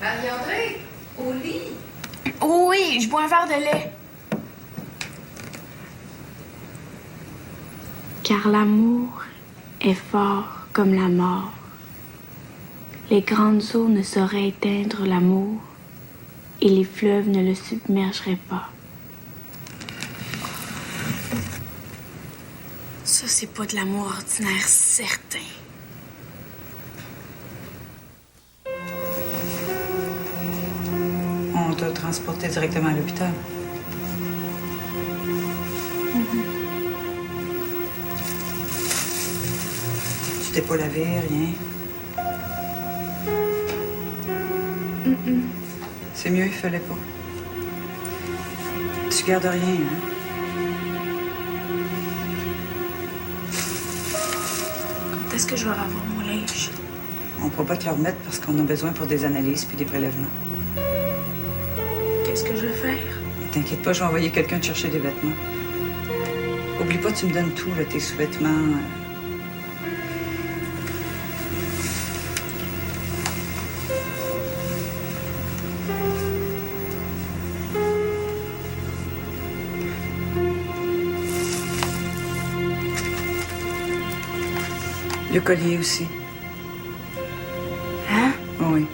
Marie-André, au lit. Oh oui, je bois un verre de lait. Car l'amour est fort comme la mort. Les grandes eaux ne sauraient éteindre l'amour et les fleuves ne le submergeraient pas. Ça, c'est pas de l'amour ordinaire, certain. On t'a transporté directement à l'hôpital. Tu t'es pas lavé, rien? C'est mieux, il fallait pas. Tu gardes rien, hein? Quand est-ce que je vais avoir mon linge? On pourra pas te le remettre parce qu'on a besoin pour des analyses puis des prélèvements. Qu'est-ce que je vais faire? Et t'inquiète pas, je vais envoyer quelqu'un te chercher des vêtements. Oublie pas, tu me donnes tout, là, tes sous-vêtements. Le collier aussi. Hein? Oui.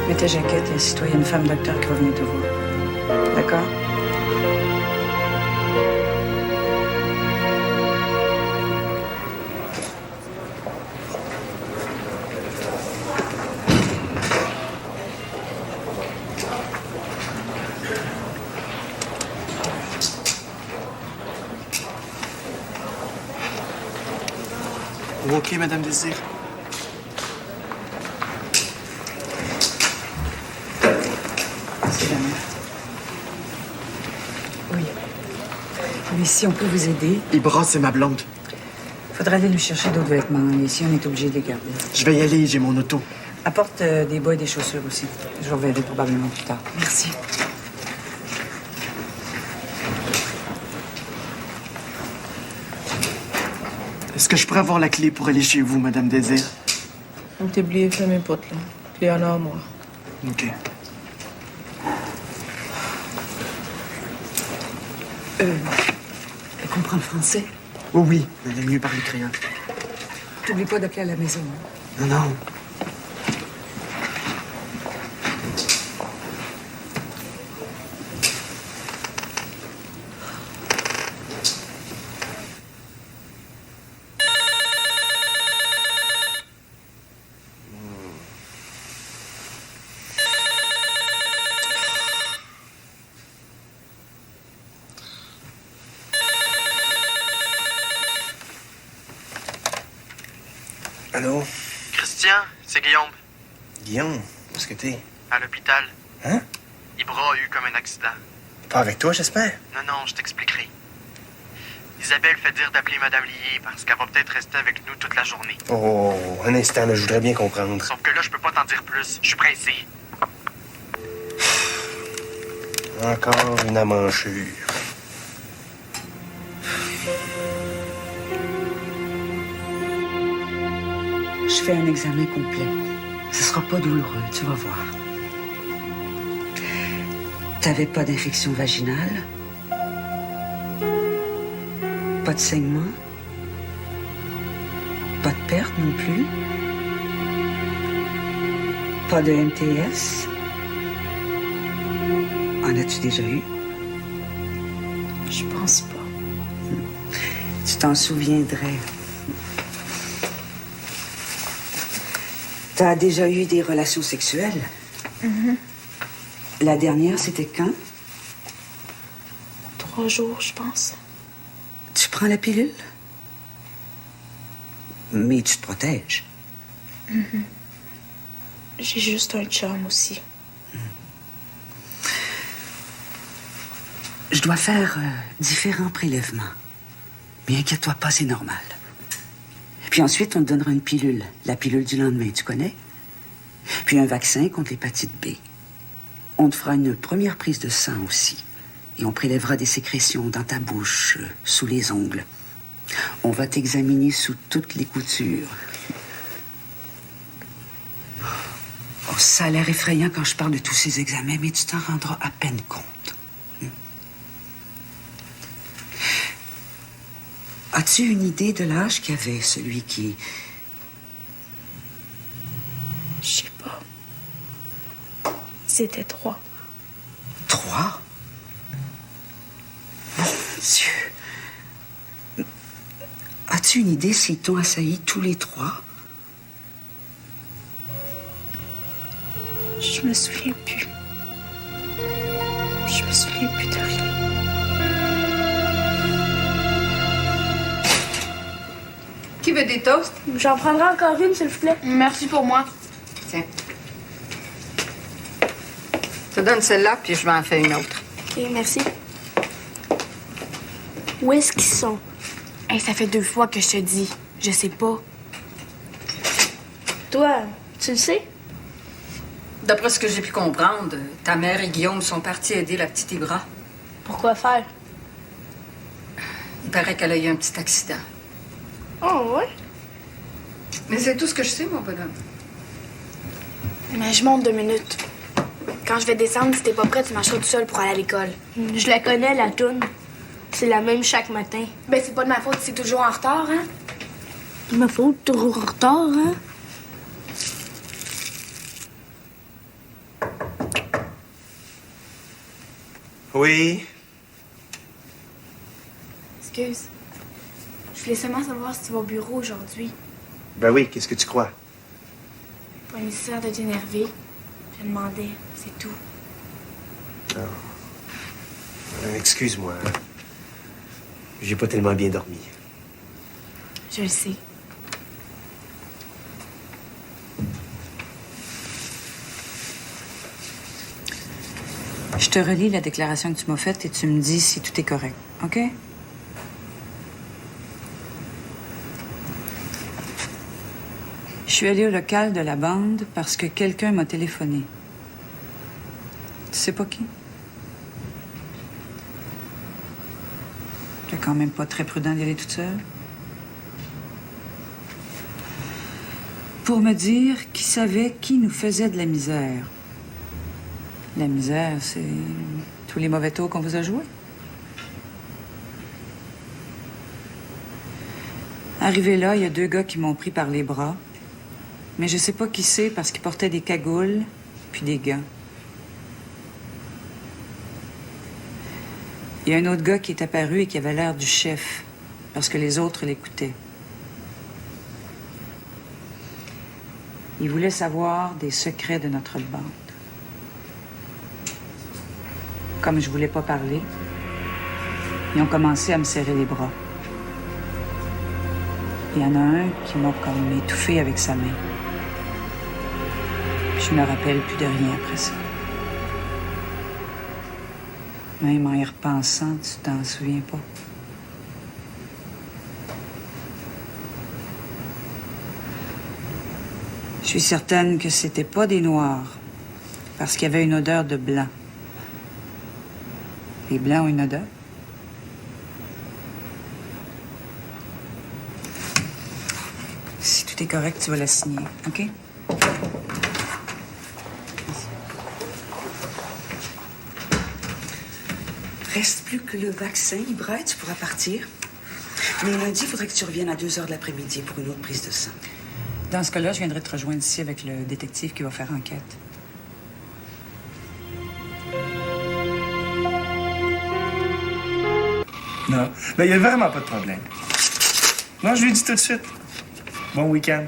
Mais ta jaquette, assis-toi, il y a une femme docteur qui va venir te voir. D'accord? OK, Madame Désir. C'est la mère. Oui. Mais si on peut vous aider, Ibra, c'est ma blonde. faudra aller lui chercher d'autres vêtements. Ici, on est obligé de les garder. Je vais y aller, j'ai mon auto. Apporte des bas et des chaussures aussi. Je reviendrai probablement plus tard. Merci. Est-ce que je pourrais avoir la clé pour aller chez vous, Madame Désir? On t'a oublié de faire mes potes, là. Clé en or, moi. OK. Elle comprend le français. Oh oui, mais elle est mieux parler créole. T'oublies pas d'appeler à la maison. Hein? Non, non. Allô? Christian, c'est Guillaume. Guillaume, où est-ce que t'es? À l'hôpital. Hein? Ibra a eu comme un accident. Pas avec toi, j'espère? Non, je t'expliquerai. Isabelle fait dire d'appeler Madame Lié parce qu'elle va peut-être rester avec nous toute la journée. Oh, un instant, là, je voudrais bien comprendre. Sauf que là, je peux pas t'en dire plus. Je suis pressé. Encore une amanchure. Je fais un examen complet. Ce sera pas douloureux, tu vas voir. T'avais pas d'infection vaginale? Pas de saignement? Pas de perte non plus? Pas de MTS? En as-tu déjà eu? Je pense pas. Tu t'en souviendrais. T'as déjà eu des relations sexuelles? La dernière, c'était quand? 3 jours, je pense. Tu prends la pilule? Mais tu te protèges. J'ai juste un chum aussi. Je dois faire différents prélèvements. Mais inquiète-toi pas, c'est normal. Puis ensuite, on te donnera une pilule. La pilule du lendemain, tu connais? puis un vaccin contre l'hépatite B. On te fera une première prise de sang aussi. Et on prélèvera des sécrétions dans ta bouche, sous les ongles. On va t'examiner sous toutes les coutures. Oh, ça a l'air effrayant quand je parle de tous ces examens, mais tu t'en rendras à peine compte. As-tu une idée de l'âge qu'avait celui qui... Je sais pas. C'était 3. 3? Mon Dieu. As-tu une idée s'ils t'ont assailli tous les 3? Je me souviens plus. Je me souviens plus de rien. Qui veut des toasts? J'en prendrai encore une, s'il vous plaît. Merci pour moi. Tiens. Je te donne celle-là, puis je vais en faire une autre. OK, merci. Où est-ce qu'ils sont? Hey, ça fait 2 fois que je te dis. Je sais pas. Toi, tu le sais? D'après ce que j'ai pu comprendre, ta mère et Guillaume sont partis aider la petite Ibra. Pourquoi faire? Il paraît qu'elle a eu un petit accident. Oh, ouais? Mais c'est tout ce que je sais, mon bonhomme. Mais je monte 2 minutes. Quand je vais descendre, si t'es pas prêt, tu marcheras tout seul pour aller à l'école. Je la connais, la toune. C'est la même chaque matin. Ben, c'est pas de ma faute si c'est toujours en retard, hein? C'est ma faute, toujours en retard, hein? Oui? Excuse. Je voulais seulement savoir si tu vas au bureau aujourd'hui. Ben oui, qu'est-ce que tu crois? Pas nécessaire de t'énerver. Je demandais, c'est tout. Excuse-moi. J'ai pas tellement bien dormi. Je le sais. Je te relis la déclaration que tu m'as faite et tu me dis si tout est correct, OK? Je suis allée au local de la bande parce que quelqu'un m'a téléphoné. Tu sais pas qui? C'est quand même pas très prudent d'y aller toute seule. Pour me dire qu'il savait qui nous faisait de la misère. La misère, c'est tous les mauvais tours qu'on vous a joués. Arrivé là, il y a 2 gars qui m'ont pris par les bras. Mais je sais pas qui c'est parce qu'ils portaient des cagoules puis des gants. Il y a un autre gars qui est apparu et qui avait l'air du chef parce que les autres l'écoutaient. Il voulait savoir des secrets de notre bande. Comme je voulais pas parler, ils ont commencé à me serrer les bras. Il y en a un qui m'a comme étouffée avec sa main. Je me rappelle plus de rien après ça. Même en y repensant, tu t'en souviens pas. Je suis certaine que c'était pas des Noirs, parce qu'il y avait une odeur de blanc. Les Blancs ont une odeur? Si tout est correct, tu vas la signer, OK? Reste plus que le vaccin, Ibra, et tu pourras partir. Mais lundi, il faudrait que tu reviennes à 2 heures de l'après-midi pour une autre prise de sang. Dans ce cas-là, je viendrai te rejoindre ici avec le détective qui va faire enquête. Non, ben, il n'y a vraiment pas de problème. Non, je lui dis tout de suite. Bon week-end.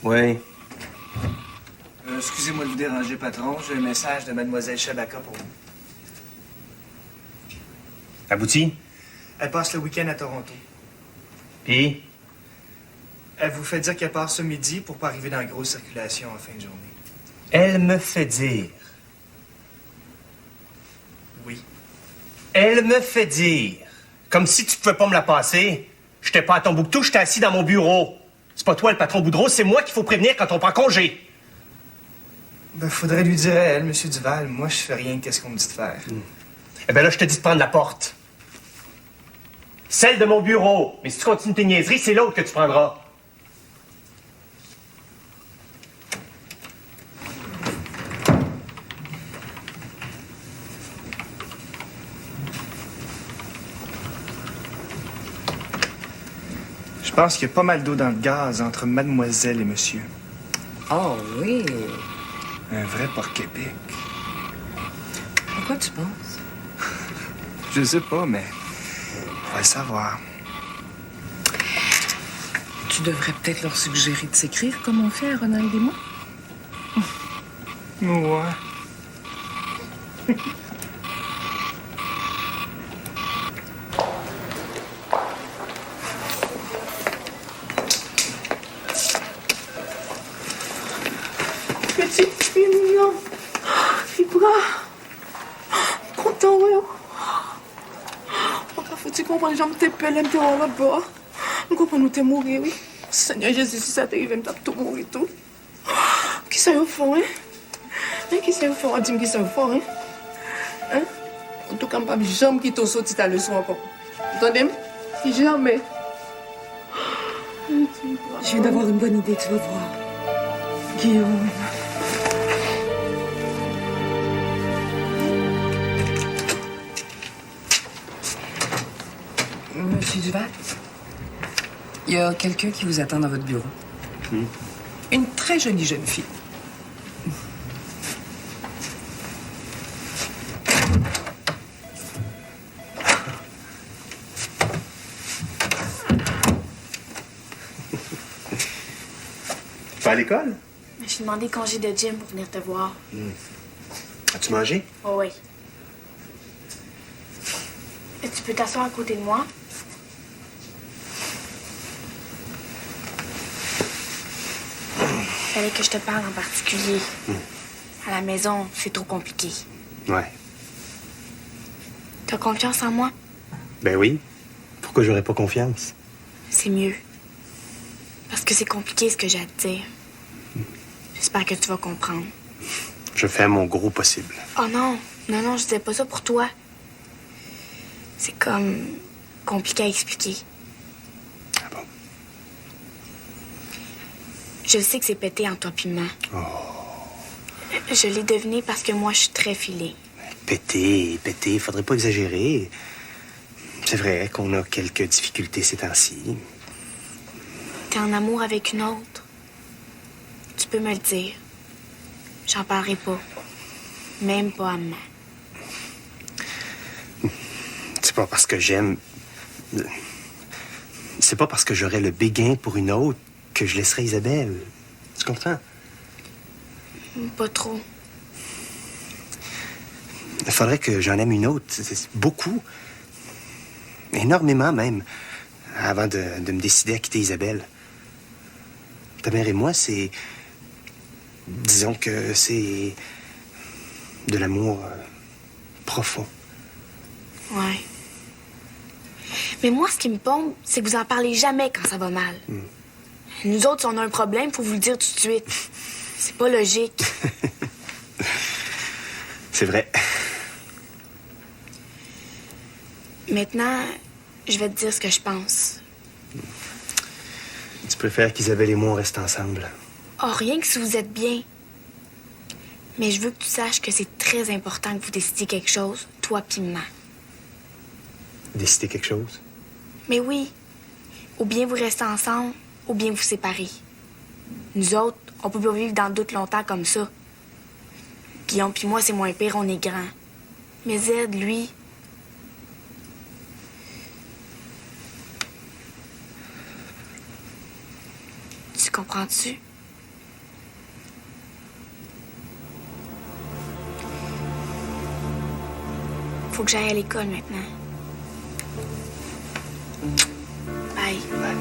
Oui. Excusez-moi de vous déranger, patron. J'ai un message de Mademoiselle Shabaka pour vous. Abouti? Elle passe le week-end à Toronto. Puis? Elle vous fait dire qu'elle part ce midi pour pas arriver dans la grosse circulation en fin de journée. Elle me fait dire. Oui. Elle me fait dire Comme si tu pouvais pas me la passer. J'étais pas à Tombouctou, j'étais assis dans mon bureau. C'est pas toi le patron Boudreau, c'est moi qu'il faut prévenir quand on prend congé. Ben, faudrait lui dire à elle, Monsieur Duval. Moi, je fais rien qu'est-ce qu'on me dit de faire. Eh ben là, je te dis de prendre la porte. Celle de mon bureau. Mais si tu continues tes niaiseries, c'est l'autre que tu prendras. Je pense qu'il y a pas mal d'eau dans le gaz entre mademoiselle et monsieur. Oh oui. Un vrai porc-épic. Pourquoi tu penses? Je sais pas, mais on va le savoir. Tu devrais peut-être leur suggérer de s'écrire comme on fait à Ronald et moi. Ouais. Petite fille mignonne. Fibra. Content, oui. Faut-tu comprendre, j'aime tes pelles, j'aime tes l'autre bord. Je comprends, nous t'es mourir, oui. Seigneur Jésus, si ça t'arrive, je t'ai tout mourir, tout. Qui ça y fait, hein? Qui ça y fait? Dis-moi qui ça y fait, hein? Hein? En tout cas, je ne vais jamais quitter sorti ta leçon encore. Entendez-moi? Jamais. Je viens d'avoir une bonne idée, tu vas voir. Guillaume. Monsieur Duval, il y a quelqu'un qui vous attend dans votre bureau. Une très jolie jeune fille. Pas à l'école? J'ai demandé congé de gym pour venir te voir. As-tu mangé? Oh oui. Et tu peux t'asseoir à côté de moi? Fallait que je te parle en particulier. À la maison, c'est trop compliqué. Ouais. T'as confiance en moi? Ben oui. Pourquoi j'aurais pas confiance? C'est mieux. Parce que c'est compliqué ce que j'ai à te dire. J'espère que tu vas comprendre. Je fais mon gros possible. Oh non, non, je disais pas ça pour toi. C'est comme compliqué à expliquer. Ah bon? Je sais que c'est pété en toi pis moi. Je l'ai deviné parce que moi, je suis très filée. Pété, faudrait pas exagérer. C'est vrai qu'on a quelques difficultés ces temps-ci. T'es en amour avec une autre. Tu peux me le dire. J'en parlerai pas. Même pas à maman. C'est pas parce que j'aime... C'est pas parce que j'aurais le béguin pour une autre que je laisserai Isabelle. Tu comprends? Pas trop. Il faudrait que j'en aime une autre. C'est beaucoup. Énormément, même. Avant de me décider à quitter Isabelle. Ta mère et moi, c'est... Disons que c'est... de l'amour profond. Ouais. Mais moi, ce qui me pompe, c'est que vous en parlez jamais quand ça va mal. Nous autres, si on a un problème, faut vous le dire tout de suite. C'est pas logique. C'est vrai. Maintenant, je vais te dire ce que je pense. Tu préfères qu'Isabelle et moi, on reste ensemble. Oh, rien que si vous êtes bien. Mais je veux que tu saches que c'est très important que vous décidiez quelque chose, toi pis maman. Décider quelque chose? Mais oui. Ou bien vous restez ensemble, ou bien vous séparez. Nous autres, on peut pas vivre dans le doute longtemps comme ça. Guillaume pis moi, c'est moins pire, on est grands. Mais Zed, lui... Tu comprends-tu? Faut que j'aille à l'école maintenant. Bye. Bye.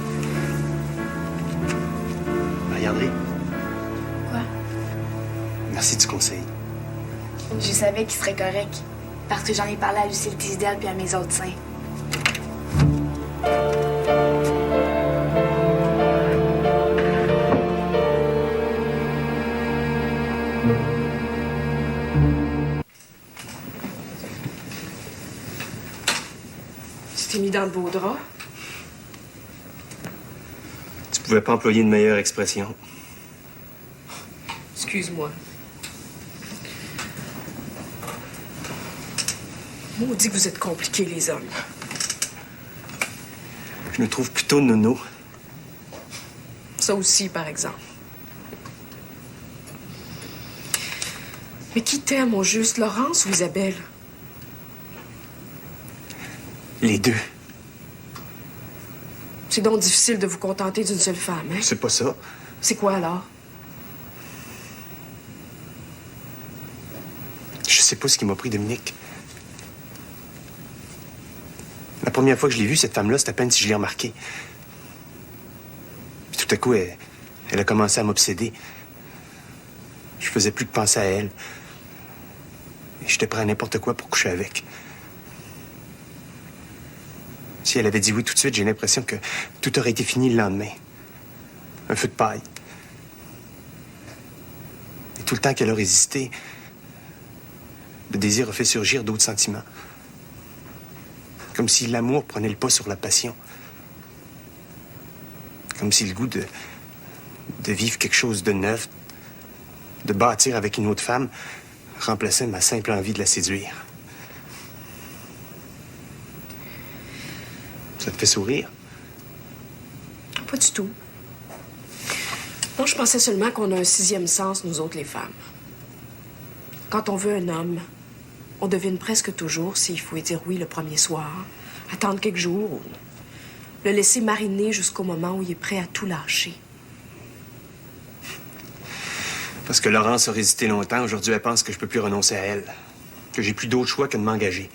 Bye, André. Quoi? Merci du conseil. Je savais qu'il serait correct. Parce que j'en ai parlé à Lucille Tisdale puis à mes autres seins. Tu t'es mis dans de beaux draps. Tu pouvais pas employer une meilleure expression. Excuse-moi. Maudit que vous êtes compliqués, les hommes. Je me trouve plutôt nono. Ça aussi, par exemple. Mais qui t'aime, au juste, Laurence ou Isabelle? Les deux. C'est donc difficile de vous contenter d'une seule femme, hein? C'est pas ça. C'est quoi, alors? Je sais pas ce qui m'a pris, Dominique. La première fois que je l'ai vue, cette femme-là, c'est à peine si je l'ai remarquée. Puis tout à coup, elle a commencé à m'obséder. Je faisais plus que penser à elle. Et j'étais prêt à n'importe quoi pour coucher avec. Si elle avait dit oui tout de suite, j'ai l'impression que tout aurait été fini le lendemain. Un feu de paille. Et tout le temps qu'elle a résisté, le désir a fait surgir d'autres sentiments. Comme si l'amour prenait le pas sur la passion. Comme si le goût de vivre quelque chose de neuf, de bâtir avec une autre femme, remplaçait ma simple envie de la séduire. Ça te fait sourire? Pas du tout. Non, je pensais seulement qu'on a un sixième sens, nous autres, les femmes. Quand on veut un homme, on devine presque toujours s'il faut lui dire oui le premier soir, attendre quelques jours ou le laisser mariner jusqu'au moment où il est prêt à tout lâcher. Parce que Laurence a résisté longtemps, aujourd'hui, elle pense que je peux plus renoncer à elle. Que j'ai plus d'autre choix que de m'engager.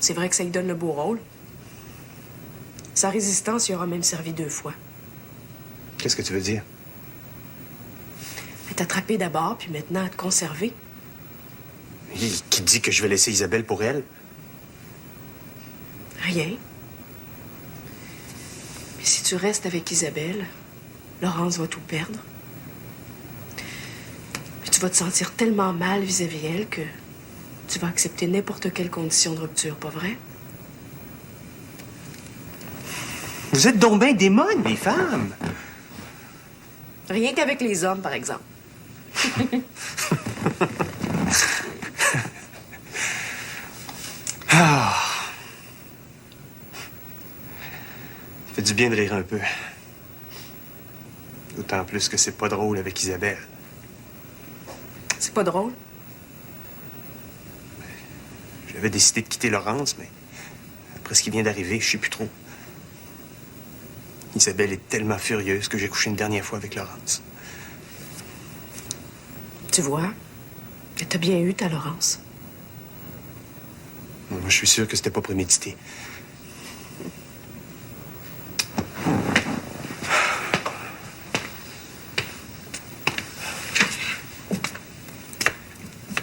C'est vrai que ça lui donne le beau rôle. Sa résistance y aura même servi 2 fois. Qu'est-ce que tu veux dire? Elle t'a attrapé d'abord, puis maintenant à te conserver. Qui dit que je vais laisser Isabelle pour elle? Rien. Mais si tu restes avec Isabelle, Laurence va tout perdre. Puis tu vas te sentir tellement mal vis-à-vis d'elle que tu vas accepter n'importe quelle condition de rupture, pas vrai? Vous êtes donc bien démones, les femmes! Rien qu'avec les hommes, par exemple. Ah! Ça fait du bien de rire un peu. D'autant plus que c'est pas drôle avec Isabelle. C'est pas drôle? J'avais décidé de quitter Laurence, mais après ce qui vient d'arriver, je sais plus trop. Isabelle est tellement furieuse que j'ai couché une dernière fois avec Laurence. Tu vois, t'as bien eu ta Laurence. Moi, je suis sûr que c'était pas prémédité.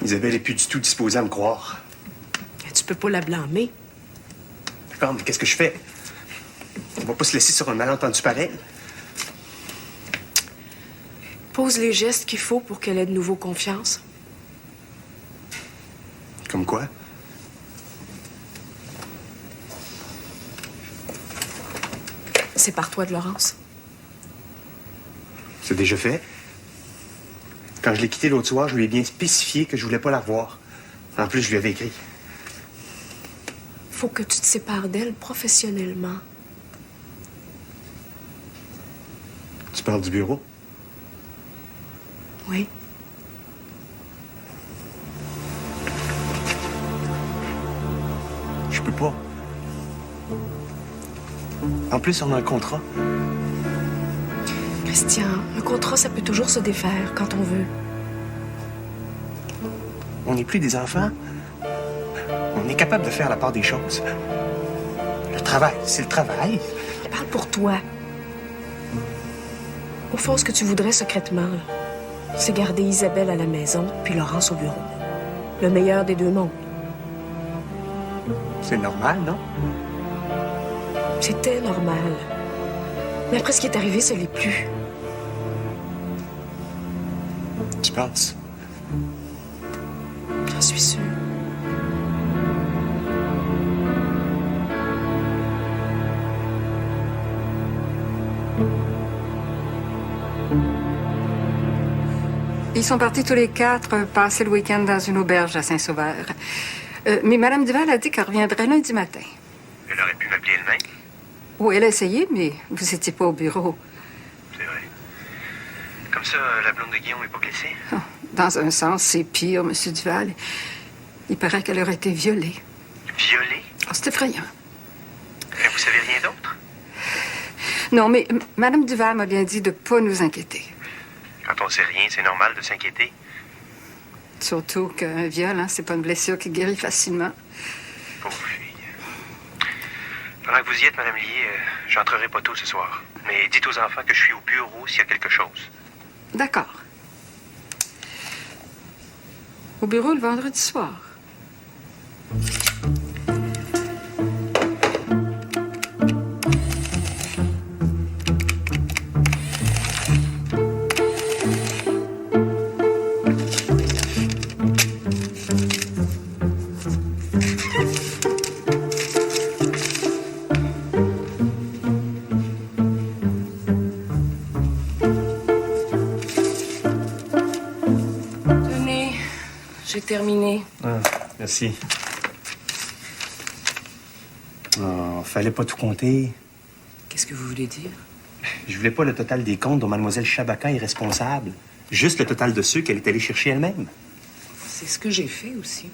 Isabelle est plus du tout disposée à me croire. Tu peux pas la blâmer. D'accord, mais qu'est-ce que je fais? On va pas se laisser sur un malentendu pareil. Pose les gestes qu'il faut pour qu'elle ait de nouveau confiance. Comme quoi? Sépare-toi de Laurence. C'est déjà fait. Quand je l'ai quitté l'autre soir, je lui ai bien spécifié que je voulais pas la revoir. En plus, je lui avais écrit. Faut que tu te sépares d'elle professionnellement. Tu parles du bureau? Oui. Je peux pas. En plus, on a un contrat. Christian, un contrat, ça peut toujours se défaire quand on veut. On n'est plus des enfants. On est capable de faire la part des choses. Le travail, c'est le travail. Parle pour toi. Au fond, ce que tu voudrais secrètement, c'est garder Isabelle à la maison, puis Laurence au bureau. Le meilleur des 2 mondes. C'est normal, non? C'était normal. Mais après ce qui est arrivé, ça l'est plus. Tu penses? J'en suis sûre. Ils sont partis tous les 4 passer le week-end dans une auberge à Saint-Sauveur. Mais Mme Duval a dit qu'elle reviendrait lundi matin. Elle aurait pu m'appeler elle-même. Oui, elle a essayé, mais vous n'étiez pas au bureau. C'est vrai. Comme ça, la blonde de Guillaume n'est pas blessée? Oh, dans un sens, c'est pire, M. Duval. Il paraît qu'elle aurait été violée. Violée? Oh, c'est effrayant. Vous savez rien d'autre? Non, mais Mme Duval m'a bien dit de ne pas nous inquiéter. Quand on sait rien, c'est normal de s'inquiéter. Surtout qu'un viol, hein, c'est pas une blessure qui guérit facilement. Pauvre fille. Pendant que vous y êtes, Mme Lié, j'entrerai pas tôt ce soir. Mais dites aux enfants que je suis au bureau s'il y a quelque chose. D'accord. Au bureau le vendredi soir. Tenez, j'ai terminé. Ah, merci. Oh, fallait pas tout compter. Qu'est-ce que vous voulez dire? Je voulais pas le total des comptes dont Mlle Chabaka est responsable. Juste le total de ceux qu'elle est allée chercher elle-même. C'est ce que j'ai fait aussi.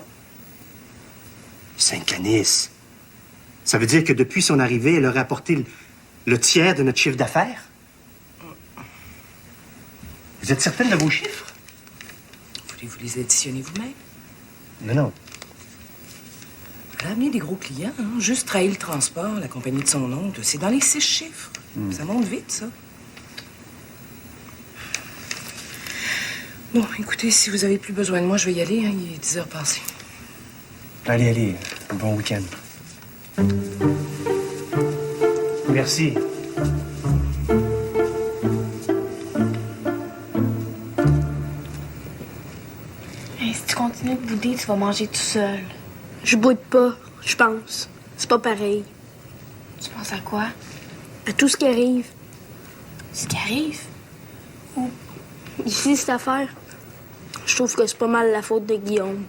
Saint-Canis. Ça veut dire que depuis son arrivée, elle aurait apporté le tiers de notre chiffre d'affaires? Vous êtes certaine de vos chiffres? Voulez-vous les additionner vous-même? Non, non. Elle a amené des gros clients, hein? Juste trahi le transport, la compagnie de son oncle. C'est dans les 6 chiffres. Ça monte vite, ça. Bon, écoutez, si vous avez plus besoin de moi, je vais y aller. Hein? Il est 10 heures passées. Allez, allez. Bon week-end. Merci. Hey, si tu continues de bouder, tu vas manger tout seul. Je boude pas, je pense. C'est pas pareil. Tu penses à quoi? À tout ce qui arrive. Ce qui arrive? Où? Ici, cette affaire, je trouve que c'est pas mal la faute de Guillaume.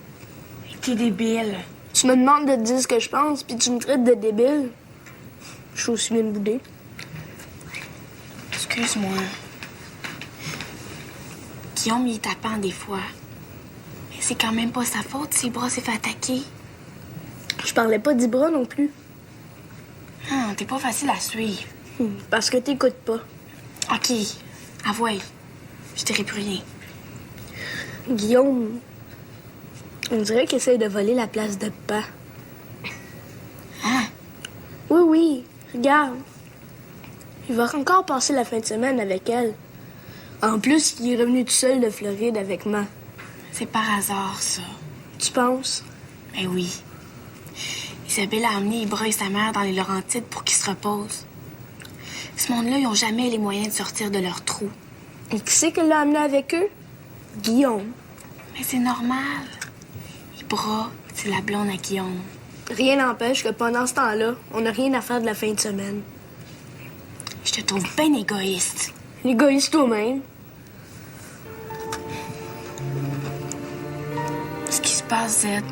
T'es débile. Tu me demandes de te dire ce que je pense, puis tu me traites de débile. Je suis aussi bien de bouder. Excuse-moi. Guillaume, il est tapant des fois. Mais c'est quand même pas sa faute si Bras s'est fait attaquer. Je parlais pas d'Ibra non plus. Ah, t'es pas facile à suivre. Parce que t'écoutes pas. OK. Avouez. Je dirai plus rien. Guillaume, on dirait qu'il essaye de voler la place de Pa. Hein? Oui, oui. Regarde. Il va encore passer la fin de semaine avec elle. En plus, il est revenu tout seul de Floride avec moi. C'est par hasard, ça. Tu penses? Ben oui. Isabelle a emmené Ibra et sa mère dans les Laurentides pour qu'ils se reposent. Ce monde-là, ils ont jamais les moyens de sortir de leur trou. Et qui c'est qui l'a amené avec eux? Guillaume. Mais c'est normal. Ibra, c'est la blonde à Guillaume. Rien n'empêche que pendant ce temps-là, on n'a rien à faire de la fin de semaine. Je te trouve bien égoïste. L'égoïste toi-même. Ce qui se passe, Zed,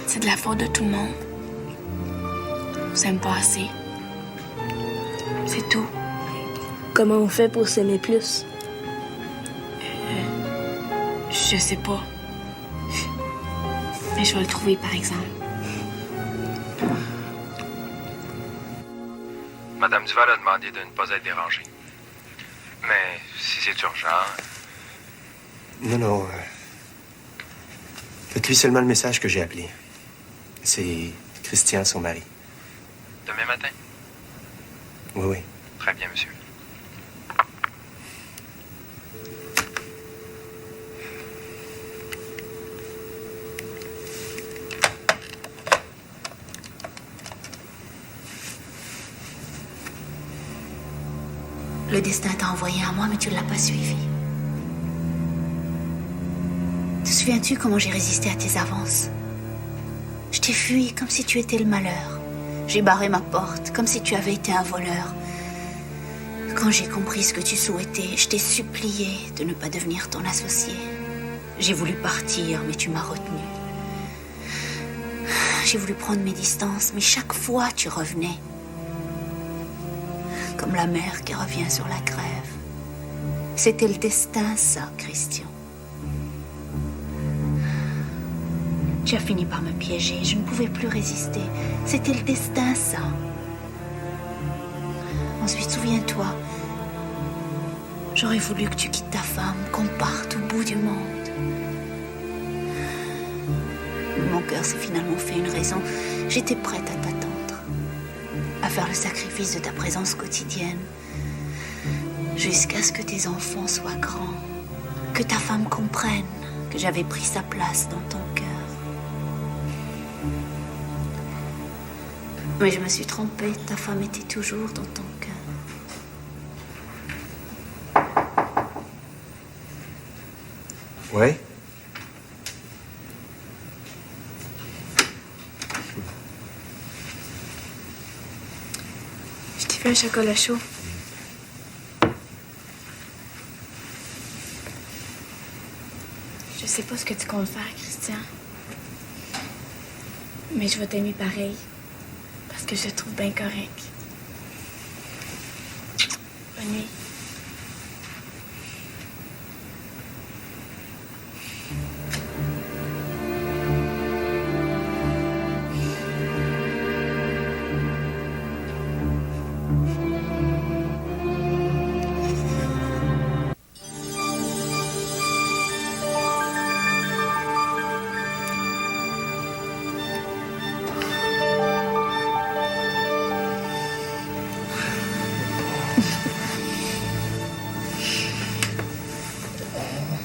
c'est de la faute de tout le monde. On s'aime pas assez. C'est tout. Comment on fait pour s'aimer plus? Je sais pas. Mais je vais le trouver, par exemple. Madame Duval a demandé de ne pas être dérangée. Mais si c'est urgent... Non, non. Faites-lui seulement le message que j'ai appelé. C'est Christian, son mari. Demain matin? Oui, oui. Très bien, monsieur. Le destin t'a envoyé à moi, mais tu ne l'as pas suivi. Te souviens-tu comment j'ai résisté à tes avances? Je t'ai fui comme si tu étais le malheur. J'ai barré ma porte comme si tu avais été un voleur. Quand j'ai compris ce que tu souhaitais, je t'ai supplié de ne pas devenir ton associé. J'ai voulu partir, mais tu m'as retenue. J'ai voulu prendre mes distances, mais chaque fois tu revenais. Comme la mer qui revient sur la grève. C'était le destin, ça, Christian. Tu as fini par me piéger. Je ne pouvais plus résister. C'était le destin, ça. Ensuite, souviens-toi, j'aurais voulu que tu quittes ta femme, qu'on parte au bout du monde. Mon cœur s'est finalement fait une raison. J'étais prête à t'attendre, à faire le sacrifice de ta présence quotidienne, jusqu'à ce que tes enfants soient grands, que ta femme comprenne que j'avais pris sa place dans ton cœur. Mais je me suis trompée, ta femme était toujours dans ton cœur. Ouais? Je t'ai fait un chocolat chaud. Je sais pas ce que tu comptes faire, Christian. Mais je vais t'aimer pareil. Parce que je te trouve bien correct. Bonne nuit.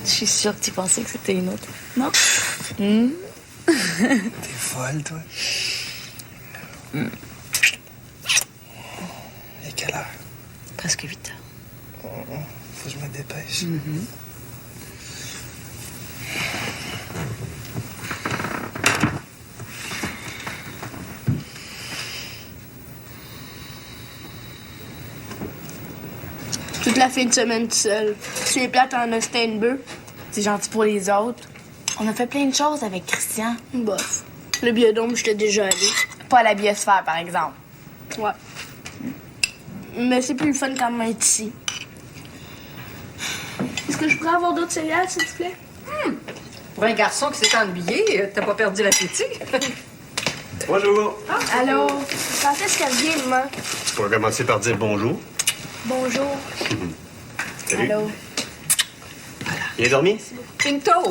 Je suis sûre que tu pensais que c'était une autre. Non? T'es folle, toi. Il est quelle heure? Presque 8 heures. Faut que je me dépêche. Toute la fin de semaine tout seul. Tu es plate en Austin bœuf. C'est gentil pour les autres. On a fait plein de choses avec Christian. Bof. Le biodôme, j'étais déjà allé. Pas à la biosphère, par exemple. Ouais. Mais c'est plus le fun quand même être ici. Est-ce que je pourrais avoir d'autres céréales, s'il te plaît? Pour un garçon qui s'est ennuyé, t'as pas perdu l'appétit. Bonjour. Allô? Quand est-ce qu'elle vient, maman? Tu pourrais commencer par dire bonjour. Bonjour. Salut. Allô? Bien dormi? Pinto!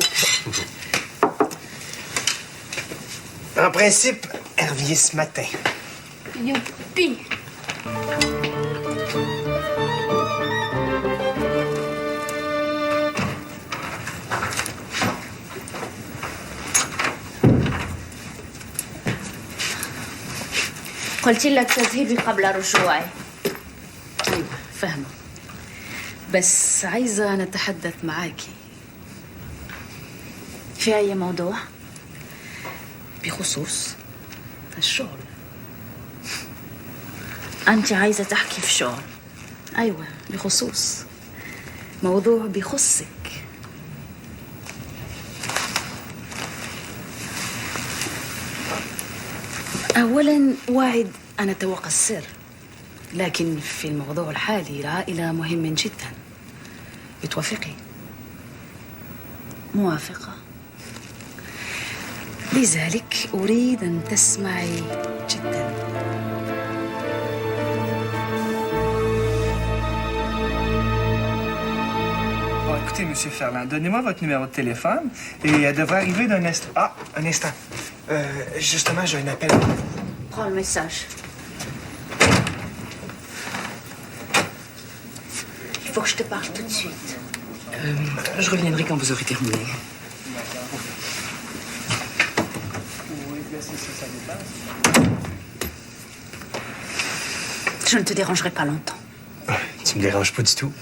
En principe, elle revient ce matin. Youpi! قلت لك تذهبي قبل رجوعي. أيوة فاهمة. بس عايزة نتحدث معاكي. في أي موضوع؟ بخصوص الشغل. أنت عايزة تحكي في شغل؟ أيوة بخصوص موضوع بيخصك. أولا وعد أن أتوقع السر، لكن في الموضوع الحالي العائلة مهم جدا. بتوافقي؟ موافقة. لذلك أريد أن تسمعي جدا. Bon, écoutez, Monsieur Ferland, donnez-moi votre numéro de téléphone et elle devrait arriver d'un instant. Ah, un instant. Justement, j'ai un appel. Prends le message. Il faut que je te parle tout de suite. Je reviendrai quand vous aurez terminé. Je ne te dérangerai pas longtemps. Tu me déranges pas du tout.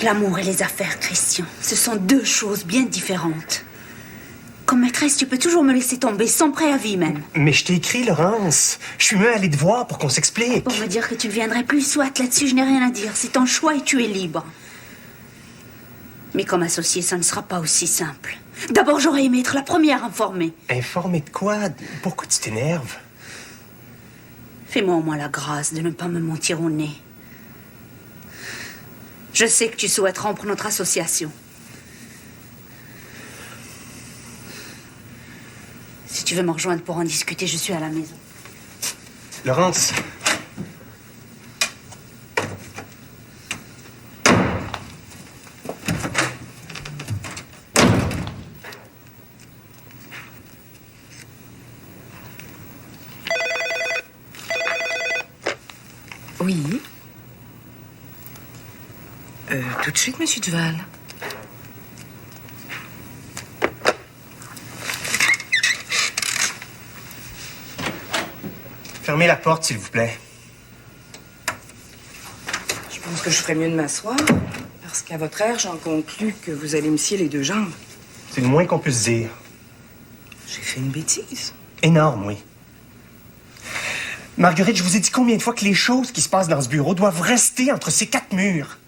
L'amour et les affaires, Christian, ce sont deux choses bien différentes. Comme maîtresse, tu peux toujours me laisser tomber, sans préavis même. Mais je t'ai écrit, Laurence. Je suis même allé te voir pour qu'on s'explique. Pour me dire que tu ne viendrais plus, soit là-dessus, je n'ai rien à dire. C'est ton choix et tu es libre. Mais comme associée, ça ne sera pas aussi simple. D'abord, j'aurais aimé être la première informée. Informée de quoi? Pourquoi tu t'énerves? Fais-moi au moins la grâce de ne pas me mentir au nez. Je sais que tu souhaites rompre notre association. Si tu veux me rejoindre pour en discuter, je suis à la maison. Laurence. Oui. Tout de suite, Monsieur Duval. Fermez la porte, s'il vous plaît. Je pense que je ferais mieux de m'asseoir, parce qu'à votre air, j'en conclus que vous allez me scier les 2 jambes. C'est le moins qu'on puisse dire. J'ai fait une bêtise. Énorme, oui. Marguerite, je vous ai dit combien de fois que les choses qui se passent dans ce bureau doivent rester entre ces 4 murs?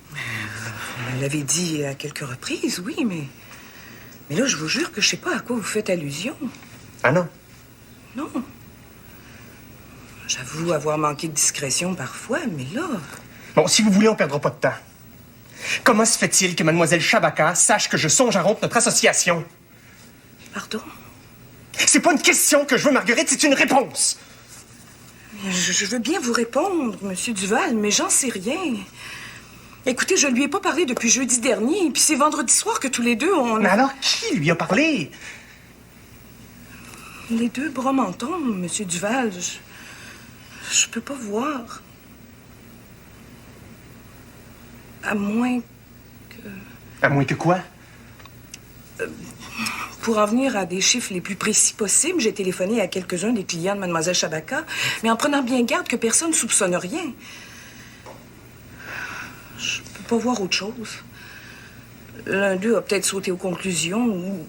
Vous me l'avez dit à quelques reprises, oui, mais là, je vous jure que je sais pas à quoi vous faites allusion. Ah non? Non. J'avoue avoir manqué de discrétion parfois, mais là... Bon, si vous voulez, on perdra pas de temps. Comment se fait-il que Mademoiselle Chabaka sache que je songe à rompre notre association? Pardon? C'est pas une question que je veux, Marguerite, c'est une réponse! Je veux bien vous répondre, Monsieur Duval, mais j'en sais rien. Écoutez, je lui ai pas parlé depuis jeudi dernier, puis c'est vendredi soir que tous les deux, on... Mais alors, qui lui a parlé? Les 2 bras m'en tombent, Monsieur Duval. Je peux pas voir. À moins que... À moins que quoi? Pour en venir à des chiffres les plus précis possibles, j'ai téléphoné à quelques-uns des clients de Mademoiselle Chabaka, mais en prenant bien garde que personne ne soupçonne rien. Je peux pas voir autre chose. L'un d'eux a peut-être sauté aux conclusions ou...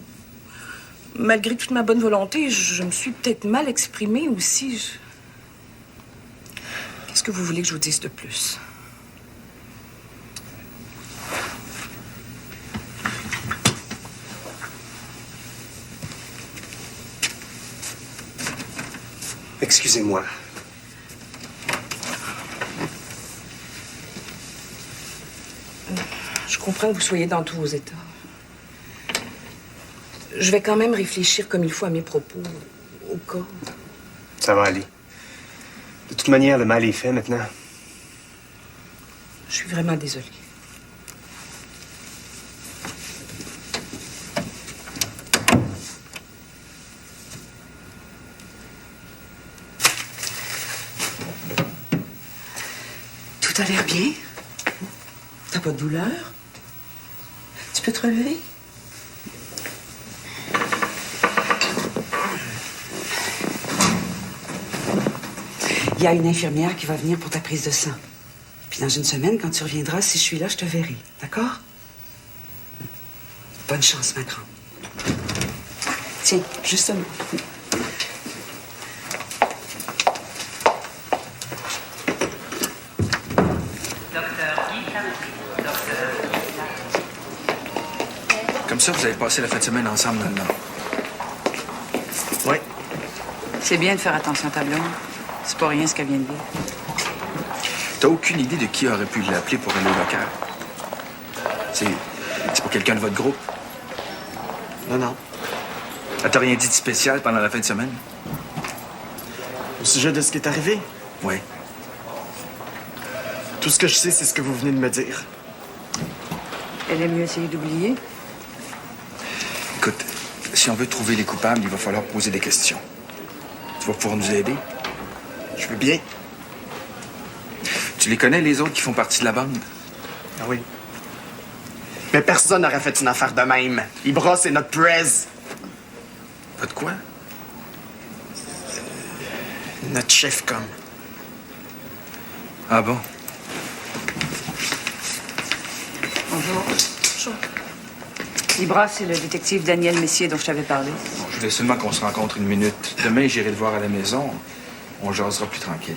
Malgré toute ma bonne volonté, je me suis peut-être mal exprimée aussi. Qu'est-ce que vous voulez que je vous dise de plus? Excusez-moi. Je comprends que vous soyez dans tous vos états. Je vais quand même réfléchir comme il faut à mes propos, au cas où. Ça va aller. De toute manière, le mal est fait maintenant. Je suis vraiment désolée. Tout a l'air bien. T'as pas de douleur? Tu peux te relever? Il y a une infirmière qui va venir pour ta prise de sang. Puis dans une semaine, quand tu reviendras, si je suis là, je te verrai. D'accord? Bonne chance, ma grande. Tiens, justement. Comme ça, vous avez passé la fin de semaine ensemble dans le Nord. Oui. C'est bien de faire attention à ta blonde. C'est pas rien ce qu'elle vient de dire. T'as aucune idée de qui aurait pu l'appeler pour aller au local? C'est pas quelqu'un de votre groupe? Non, non. Elle t'a rien dit de spécial pendant la fin de semaine? Au sujet de ce qui est arrivé? Oui. Tout ce que je sais, c'est ce que vous venez de me dire. Elle aime mieux essayer d'oublier. Écoute, si on veut trouver les coupables, il va falloir poser des questions. Tu vas pouvoir nous aider? Je veux bien. Tu les connais, les autres qui font partie de la bande? Ah oui. Mais personne n'aurait fait une affaire de même. Ibra, c'est notre prez. Votre quoi? Notre chef, comme. Ah bon? Bonjour. Bonjour. Libra, c'est le détective Daniel Messier dont je t'avais parlé. Bon, je voulais seulement qu'on se rencontre une minute. Demain, j'irai le voir à la maison. On jasera plus tranquille.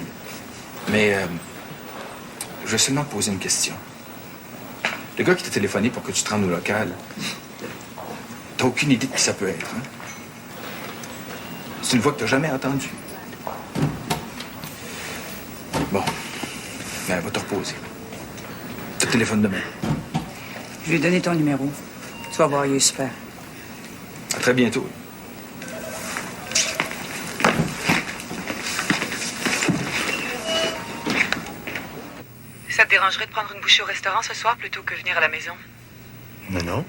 Mais je vais seulement poser une question. Le gars qui t'a téléphoné pour que tu te rendes au local, t'as aucune idée de qui ça peut être, hein? C'est une voix que t'as jamais entendue. Bon. Ben, va te reposer. Tu te téléphones demain. Je lui ai donné ton numéro. Tu vas voir, il est super. À très bientôt. Ça te dérangerait de prendre une bouchée au restaurant ce soir plutôt que venir à la maison? Non.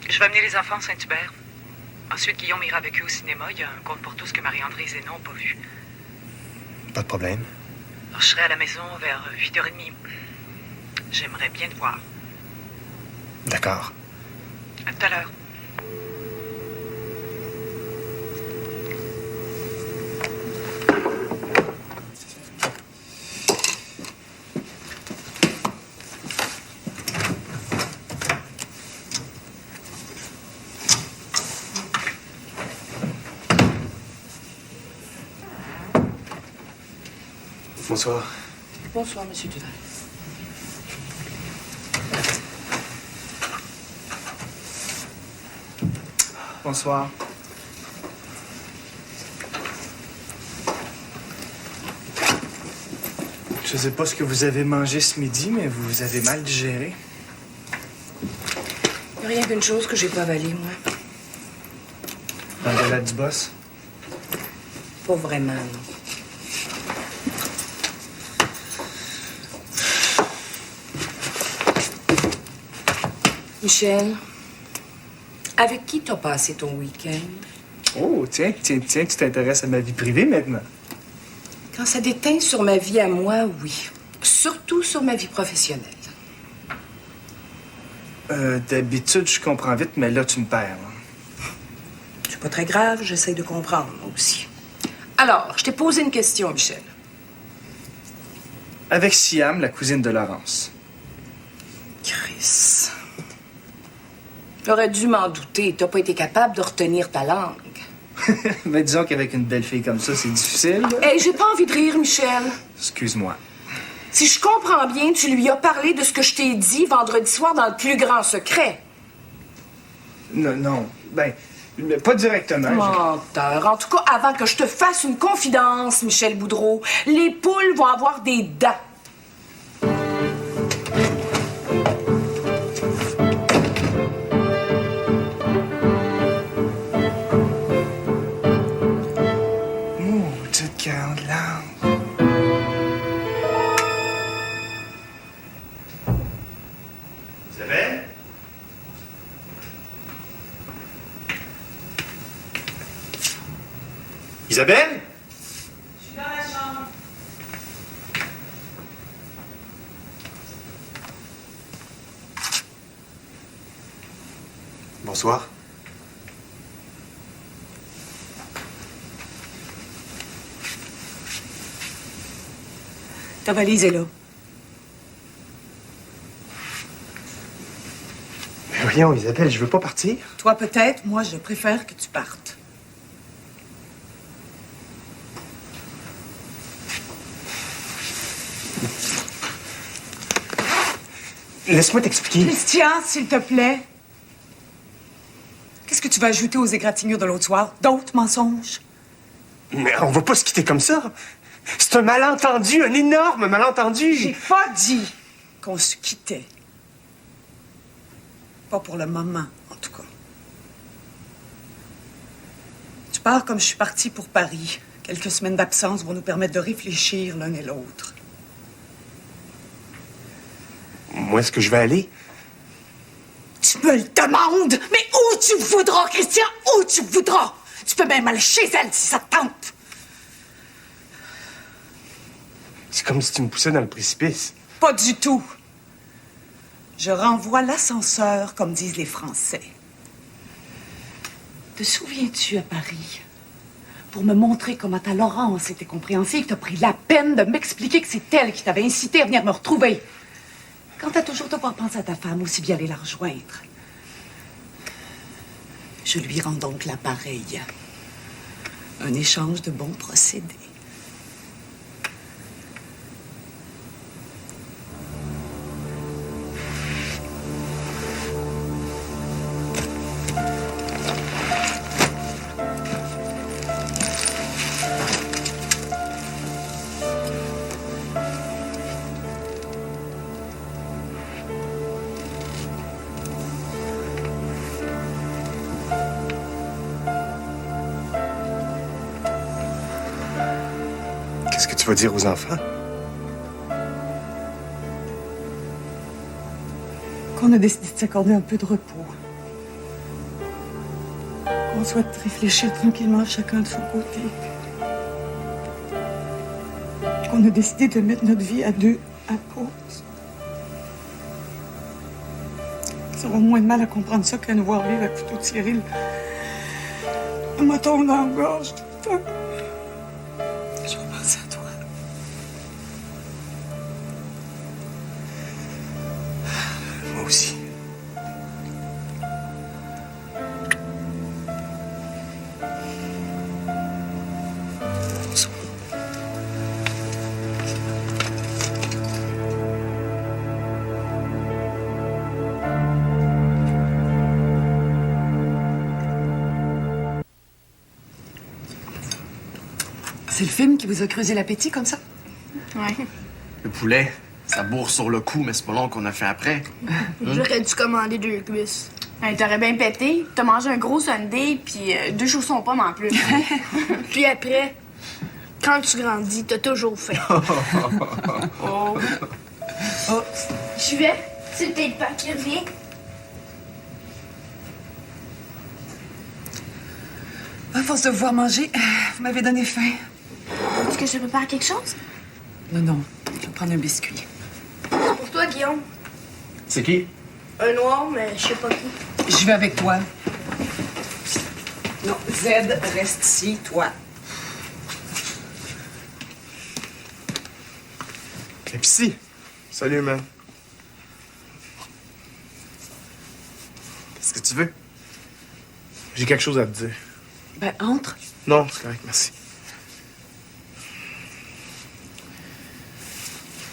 Je vais amener les enfants à Saint-Hubert. Ensuite, Guillaume ira avec eux au cinéma. Il y a un conte pour tous que Marie-André et Zénon n'ont pas vu. Pas de problème. Alors, je serai à la maison vers 8h30. J'aimerais bien te voir. D'accord. À tout à l'heure. Bonsoir. Bonsoir, Monsieur Duval. Bonsoir. Je sais pas ce que vous avez mangé ce midi, mais vous avez mal digéré. Rien qu'une chose que j'ai pas avalée, moi. L'engueulade du boss? Pas vraiment, non. Michel, avec qui t'as passé ton week-end? Oh, tiens, tu t'intéresses à ma vie privée maintenant. Quand ça déteint sur ma vie à moi, oui. Surtout sur ma vie professionnelle. D'habitude, je comprends vite, mais là, tu me perds. Là. C'est pas très grave, j'essaie de comprendre, moi aussi. Alors, je t'ai posé une question, Michel. Avec Siam, la cousine de Laurence. Chris. J'aurais dû m'en douter. T'as pas été capable de retenir ta langue. Mais disons qu'avec une belle fille comme ça, c'est difficile. Hey, j'ai pas envie de rire, Michel. Excuse-moi. Si je comprends bien, tu lui as parlé de ce que je t'ai dit vendredi soir dans le plus grand secret. Non. Ben, pas directement. Menteur. En tout cas, avant que je te fasse une confidence, Michel Boudreau, les poules vont avoir des dents. Maudite Caroline. Isabelle? Isabelle? Je suis dans la chambre. Bonsoir. Ta valise est là. Mais voyons, Isabelle, je veux pas partir. Toi, peut-être. Moi, je préfère que tu partes. Laisse-moi t'expliquer. Christian, s'il te plaît. Qu'est-ce que tu vas ajouter aux égratignures de l'autre soir? D'autres mensonges? Mais on va pas se quitter comme ça. C'est un malentendu, un énorme malentendu. J'ai pas dit qu'on se quittait. Pas pour le moment, en tout cas. Tu pars comme je suis partie pour Paris. Quelques semaines d'absence vont nous permettre de réfléchir l'un et l'autre. Moi, est-ce que je vais aller? Tu me le demandes? Mais où tu voudras, Christian? Où tu voudras? Tu peux même aller chez elle si ça te tente. C'est comme si tu me poussais dans le précipice. Pas du tout. Je renvoie l'ascenseur, comme disent les Français. Te souviens-tu à Paris, pour me montrer comment ta Laurence était compréhensive, t'as pris la peine de m'expliquer que c'est elle qui t'avait incité à venir me retrouver. Quand t'as toujours devoir penser à ta femme, aussi bien aller la rejoindre. Je lui rends donc l'appareil. Un échange de bons procédés. Qu'est-ce que tu vas dire aux enfants? Qu'on a décidé de s'accorder un peu de repos. Qu'on souhaite réfléchir tranquillement chacun de son côté. Qu'on a décidé de mettre notre vie à deux à pause. Qu'ils auront moins de mal à comprendre ça qu'à nous voir vivre à couteau tiré le moton dans la gorge tout le temps. Je vais penser à toi. Moi aussi. C'est le film qui vous a creusé l'appétit comme ça? Ouais. Le poulet, ça bourre sur le coup, mais c'est pas long qu'on a fait après. J'aurais dû commander 2 cuisses. Hey, t'aurais bien pété. T'as mangé un gros sundae puis 2 chaussons pommes en plus. Puis après, quand tu grandis, t'as toujours faim. Oh. Oh. J'y vais. C'est peut-être pas qui revient. À force de vous voir manger, vous m'avez donné faim. Est-ce que je prépare quelque chose? Non, je vais prendre un biscuit. C'est pour toi, Guillaume. C'est qui? Un noir, mais je sais pas qui. Je vais avec toi. Non, Z, reste ici, toi. Et puis si. Salut, man. Qu'est-ce que tu veux? J'ai quelque chose à te dire. Ben, entre. Non, c'est correct, merci.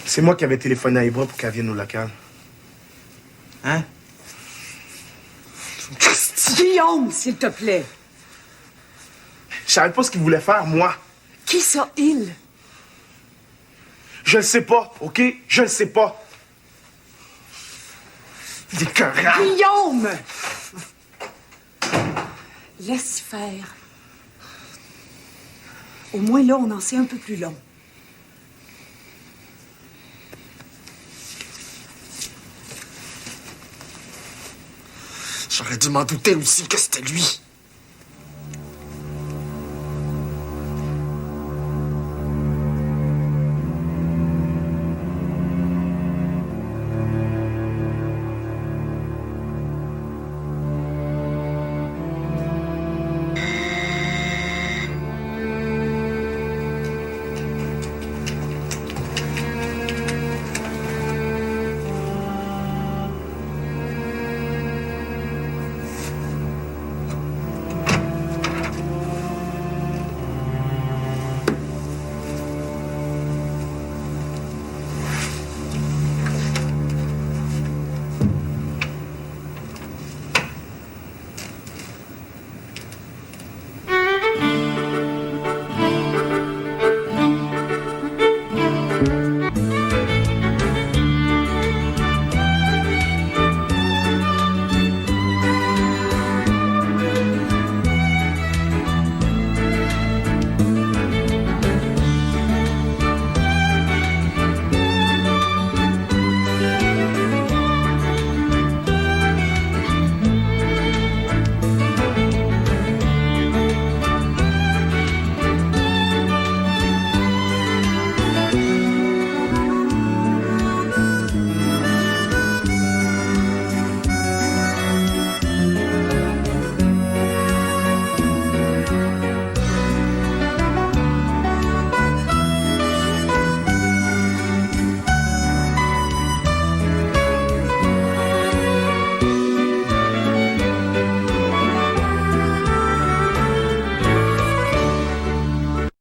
C'est moi qui avais téléphoné à Ibra pour qu'elle vienne au local. Hein? Guillaume, s'il te plaît. Je savais pas ce qu'il voulait faire, moi. Qui ça, il? Je le sais pas, OK? Je le sais pas. Il est écœurant. Guillaume! Laisse faire. Au moins là, on en sait un peu plus long. J'aurais dû m'en douter aussi que c'était lui.